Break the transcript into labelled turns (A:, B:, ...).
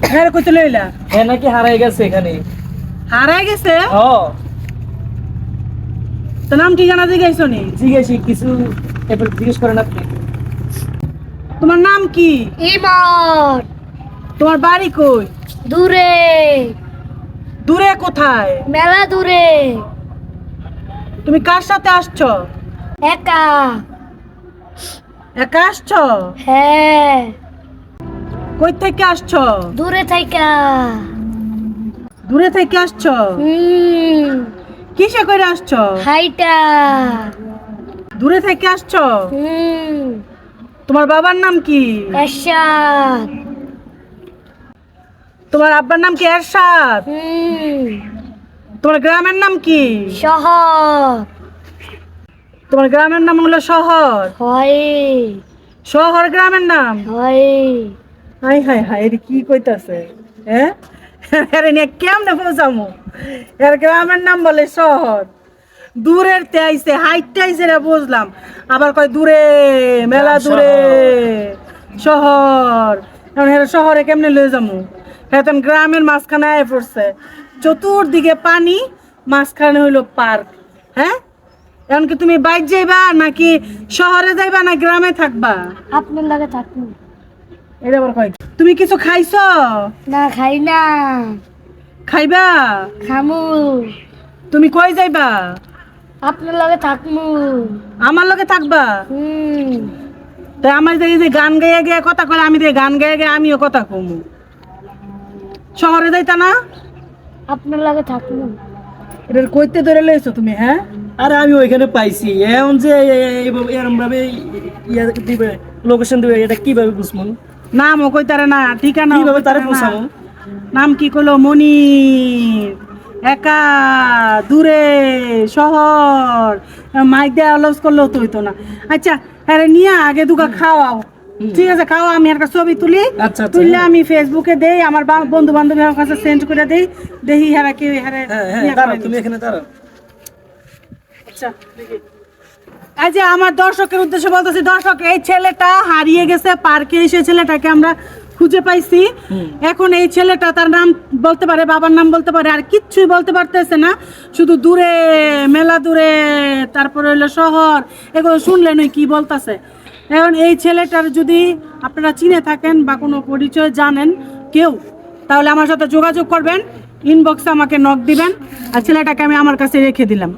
A: হ্যাঁ কইতে লইলা
B: হ্যাঁ নাকি হারাই গেছে এখানে।
A: হারাই গেছে।
B: ও
A: তো নাম ঠিকানা জিজ্ঞাসা নি?
B: জিজ্ঞেসি কিছু, এবার জিজ্ঞেস করেন আপনি।
A: তোমার নাম কি?
C: ইমন।
A: তোমার বাড়ি কই?
C: দূরে।
A: দূরে কোথায়?
C: মেলা দূরে।
A: তুমি কার সাথে আসছো?
C: একা।
A: একা আসছো?
C: হ্যাঁ।
A: কই থেকে আসছো?
C: দূরে থাইকা।
A: দূরে থেকে আসছো? কিসে করে আসছো?
C: হাইটা।
A: দূরে থেকে আসছো? তোমার বাবার নাম কি?
C: এরশাদ।
A: তোমার আব্বার নাম কি এরশাদ? তোমার গ্রামের নাম কি?
C: শহর।
A: তোমার গ্রামের নাম হলো শহর।
C: হয়।
A: শহর গ্রামের নাম?
C: হয়।
A: হাই হাই হাই, এর কি কইতাছে? হ্যাঁ, আরে নিয়ে কেমনে পৌঁছামু? এর গ্রামের নাম বলে শহর। দূরের তে আইছে, হাইটটা আইছে রে বুঝলাম, আবার কয় দূরে, মেলা দূরে শহর। এখন হের শহরে কেমনে লয়ে যামু? এখন গ্রামের মাঝখানে আয় পড়ছে, চতুর্দিকে পানি, মাঝখানে হইলো পার্ক। হ্যাঁ, এখন কি তুমি বাইক যাইবা নাকি শহরে যাইবা না গ্রামে থাকবা?
C: আপনার লাগে থাকুন।
A: এটা আবার কয় কি? তুমি কিছু খাইছো?
C: না খাই না।
A: খাইবা?
C: খামু।
A: তুমি কই যাইবা?
C: আপনার লাগে থাকমু।
A: আমার লগে থাকবা? তাই আমার এই যে গান গাইয়া গিয়ে কথা কয়, আমি যে গান গাইয়া গিয়ে আমিও কথা কমু। শহরে যাইতা না?
C: আপনার লাগে থাকমু।
A: এটার কইতে ধরে লইছো তুমি? হ্যাঁ,
B: আরে আমি ওইখানে পাইছি, এখন যে এরকম ভাবে ইয়া দিবে, লোকেশন দিবে, এটা কিভাবে বুঝবো?
A: নামও কইতারে না, ঠিকানা
B: কিভাবে তারে পৌঁছাবো?
A: নাম কি কইলো? মনির। একা, দূরে, শহর। মাইক দিয়ে আলোচ করলেও তো হইতো না। আচ্ছা, আরে নিয়ে আগে দুগা খাওয়াও। ঠিক আছে, খাওয়া, আমি একটা ছবি তুলি,
B: আচ্ছা, আচ্ছা,
A: তুললে
B: হ্যাঁ।
A: আমি ফেসবুকে দেই, আমার বন্ধু বান্ধবের কাছে সেন্ড করে দেই, দেখি হারা কি হারে।
B: হ্যাঁ দাঁড়াও, তুমি এখানে দাঁড়াও।
A: আচ্ছা, দেখি। এই যে আমার দর্শকের উদ্দেশ্যে বলতেছি, দর্শক, এই ছেলেটা হারিয়ে গেছে পার্কে এসে, ছেলেটাকে আমরা খুঁজে পাইছি। এখন এই ছেলেটা তার নাম বলতে পারে, বাবার নাম বলতে পারে, আর কিচ্ছুই বলতে পারতেছে না, শুধু দূরে, মেলা দূরে, তারপরে হইলো শহর, এগুলো শুনলেন ওই কি বলতেছে। এখন এই ছেলেটার যদি আপনারা চিনে থাকেন বা কোনো পরিচয় জানেন কেউ, তাহলে আমার সাথে যোগাযোগ করবেন, ইনবক্সে আমাকে নক দিবেন, আর ছেলেটাকে আমি আমার কাছে রেখে দিলাম।